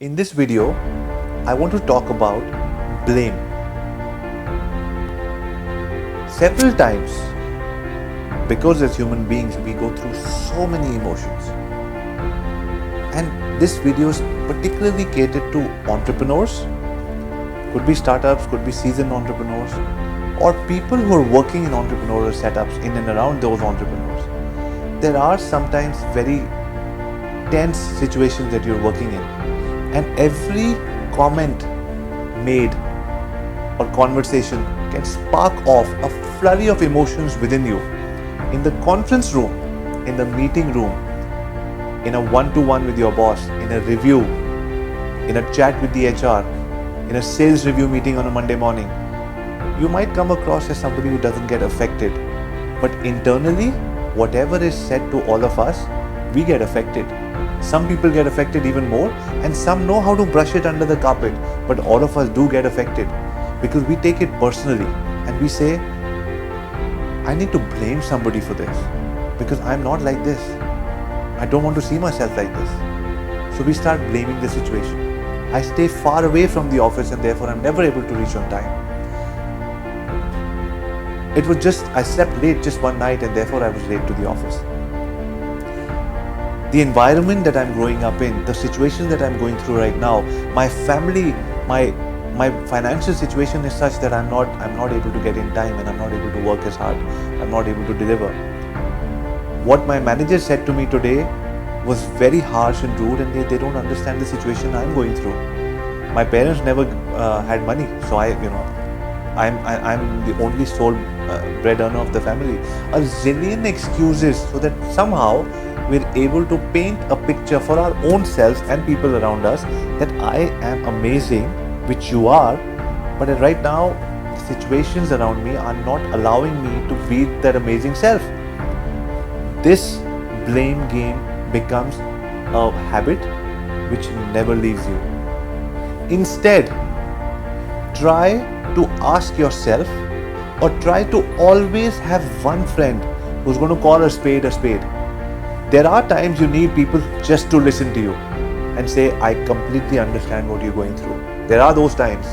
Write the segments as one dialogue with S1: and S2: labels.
S1: In this video, I want to talk about blame. Several times, because as human beings, we go through so many emotions. And this video is particularly catered to entrepreneurs, could be startups, could be seasoned entrepreneurs, or people who are working in entrepreneurial setups in and around those entrepreneurs. There are sometimes very tense situations that you're working in. And every comment made or conversation can spark off a flurry of emotions within you. In the conference room, in the meeting room, in a one-to-one with your boss, in a review, in a chat with the HR, in a sales review meeting on a Monday morning, you might come across as somebody who doesn't get affected. But internally, whatever is said to all of us, we get affected. Some people get affected even more, and some know how to brush it under the carpet, but all of us do get affected because we take it personally and we say, I need to blame somebody for this because I'm not like this. I don't want to see myself like this. So we start blaming the situation. I stay far away from the office and therefore I'm never able to reach on time. I slept late just one night and therefore I was late to the office. The environment that I'm growing up in, the situation that I'm going through right now, my family, my financial situation is such that I'm not able to get in time and I'm not able to work as hard. I'm not able to deliver. What my manager said to me today was very harsh and rude, and they don't understand the situation I'm going through. My parents never had money, so I'm the only sole bread earner of the family. A zillion excuses so that somehow we're able to paint a picture for our own selves and people around us that I am amazing, which you are, but right now the situations around me are not allowing me to be that amazing self. This blame game becomes a habit which never leaves you. Instead, try to ask yourself, or try to always have one friend who's going to call a spade a spade. There are times you need people just to listen to you and say, I completely understand what you're going through. There are those times.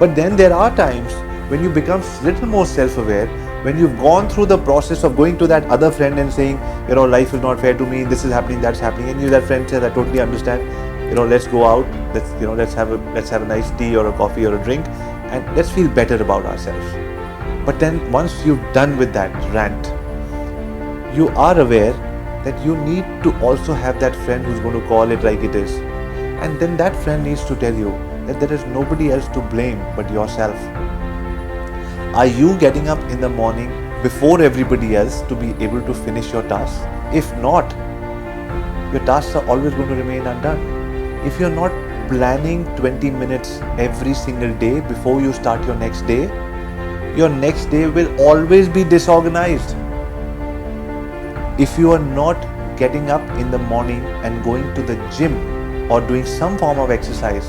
S1: But then there are times when you become a little more self-aware, when you've gone through the process of going to that other friend and saying, life is not fair to me, this is happening, that's happening, and that friend says, I totally understand, let's go out, let's have a nice tea or a coffee or a drink, and let's feel better about ourselves. But then once you've done with that rant, you are aware that you need to also have that friend who's going to call it like it is. And then that friend needs to tell you that there is nobody else to blame but yourself. Are you getting up in the morning before everybody else to be able to finish your tasks? If not, your tasks are always going to remain undone. If you're not planning 20 minutes every single day before you start your next day will always be disorganized. If you are not getting up in the morning and going to the gym or doing some form of exercise,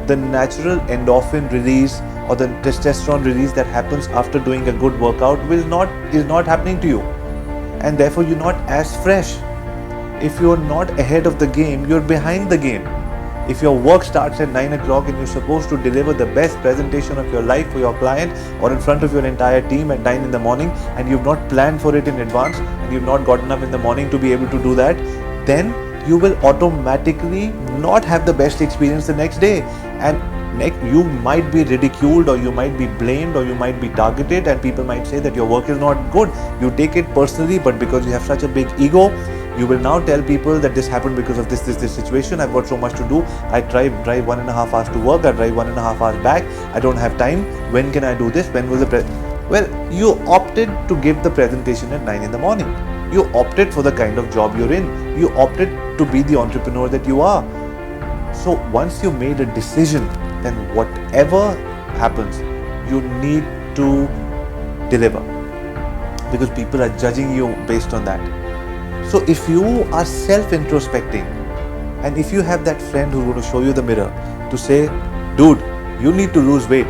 S1: the natural endorphin release or the testosterone release that happens after doing a good workout is not happening to you, and therefore you're not as fresh. If you're not ahead of the game, you're behind the game. If your work starts at 9 o'clock and you're supposed to deliver the best presentation of your life for your client or in front of your entire team at 9 in the morning, and you've not planned for it in advance and you've not gotten up in the morning to be able to do that, then you will automatically not have the best experience the next day. And you might be ridiculed, or you might be blamed, or you might be targeted, and people might say that your work is not good. You take it personally, but because you have such a big ego, you will now tell people that this happened because of this situation. I've got so much to do. I drive 1.5 hours to work. I drive 1.5 hours back. I don't have time. When can I do this? When was the Well, you opted to give the presentation at 9 in the morning. You opted for the kind of job you're in. You opted to be the entrepreneur that you are. So once you made a decision, then whatever happens, you need to deliver, because people are judging you based on that. So if you are self-introspecting, and if you have that friend who's going to show you the mirror to say, dude, you need to lose weight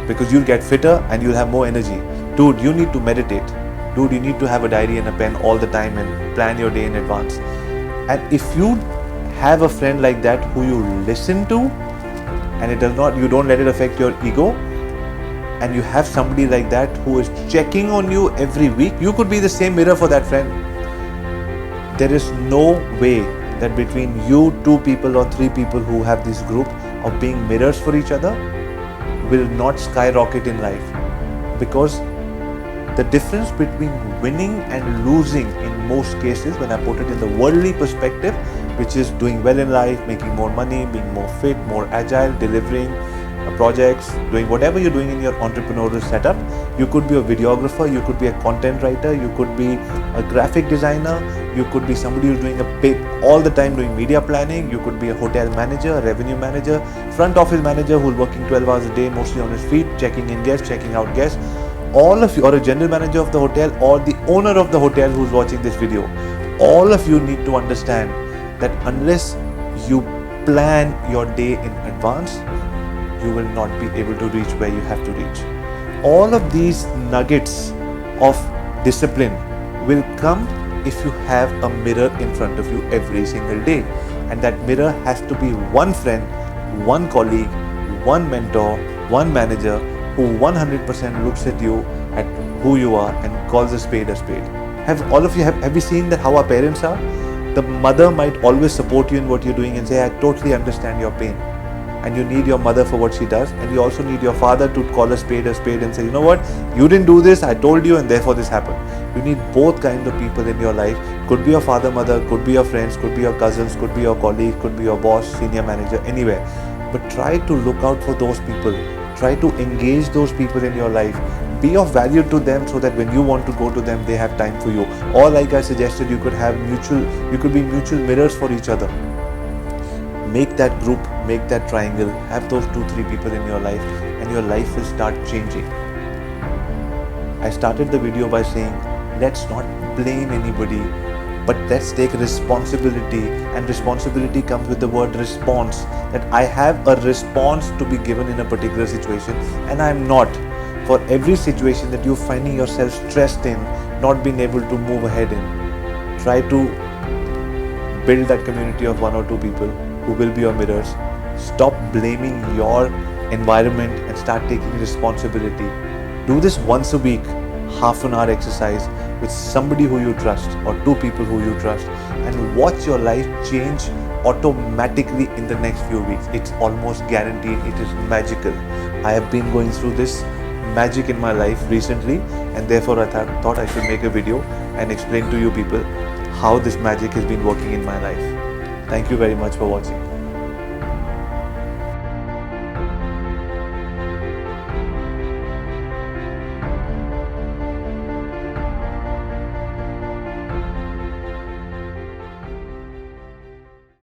S1: because you'll get fitter and you'll have more energy. Dude, you need to meditate. Dude, you need to have a diary and a pen all the time and plan your day in advance. And if you have a friend like that who you listen to, and you don't let it affect your ego, and you have somebody like that who is checking on you every week, you could be the same mirror for that friend. There is no way that between you, 2 people or 3 people who have this group of being mirrors for each other will not skyrocket in life. Because the difference between winning and losing in most cases, when I put it in the worldly perspective, which is doing well in life, making more money, being more fit, more agile, delivering projects, doing whatever you're doing in your entrepreneurial setup. You could be a videographer, you could be a content writer, you could be a graphic designer, you could be somebody who's doing all the time doing media planning, you could be a hotel manager, a revenue manager, front office manager who's working 12 hours a day, mostly on his feet, checking in guests, checking out guests. All of you, or a general manager of the hotel, or the owner of the hotel who's watching this video, all of you need to understand that unless you plan your day in advance, you will not be able to reach where you have to reach. All of these nuggets of discipline will come if you have a mirror in front of you every single day. And that mirror has to be one friend, one colleague, one mentor, one manager who 100% looks at you, at who you are, and calls a spade a spade. Have you seen that how our parents are? The mother might always support you in what you're doing and say, I totally understand your pain. And you need your mother for what she does, and you also need your father to call a spade and say, you know what, you didn't do this, I told you, and therefore this happened. You need both kinds of people in your life. Could be your father, mother, could be your friends, could be your cousins, could be your colleague, could be your boss, senior manager, anywhere. But try to look out for those people. Try to engage those people in your life. Be of value to them so that when you want to go to them, they have time for you. Or like I suggested, you could be mutual mirrors for each other. Make that group, make that triangle, have those 2-3 people in your life, and your life will start changing. I started the video by saying, let's not blame anybody, but let's take responsibility. And responsibility comes with the word response, that I have a response to be given in a particular situation, and I'm not. For every situation that you're finding yourself stressed in, not being able to move ahead in, try to build that community of 1 or 2 people who will be your mirrors. Stop blaming your environment and start taking responsibility. Do this once a week, half an hour exercise with somebody who you trust, or 2 people who you trust, and watch your life change automatically in the next few weeks. It's almost guaranteed. It is magical. I have been going through this magic in my life recently, and therefore I thought I should make a video and explain to you people how this magic has been working in my life. Thank you very much for watching.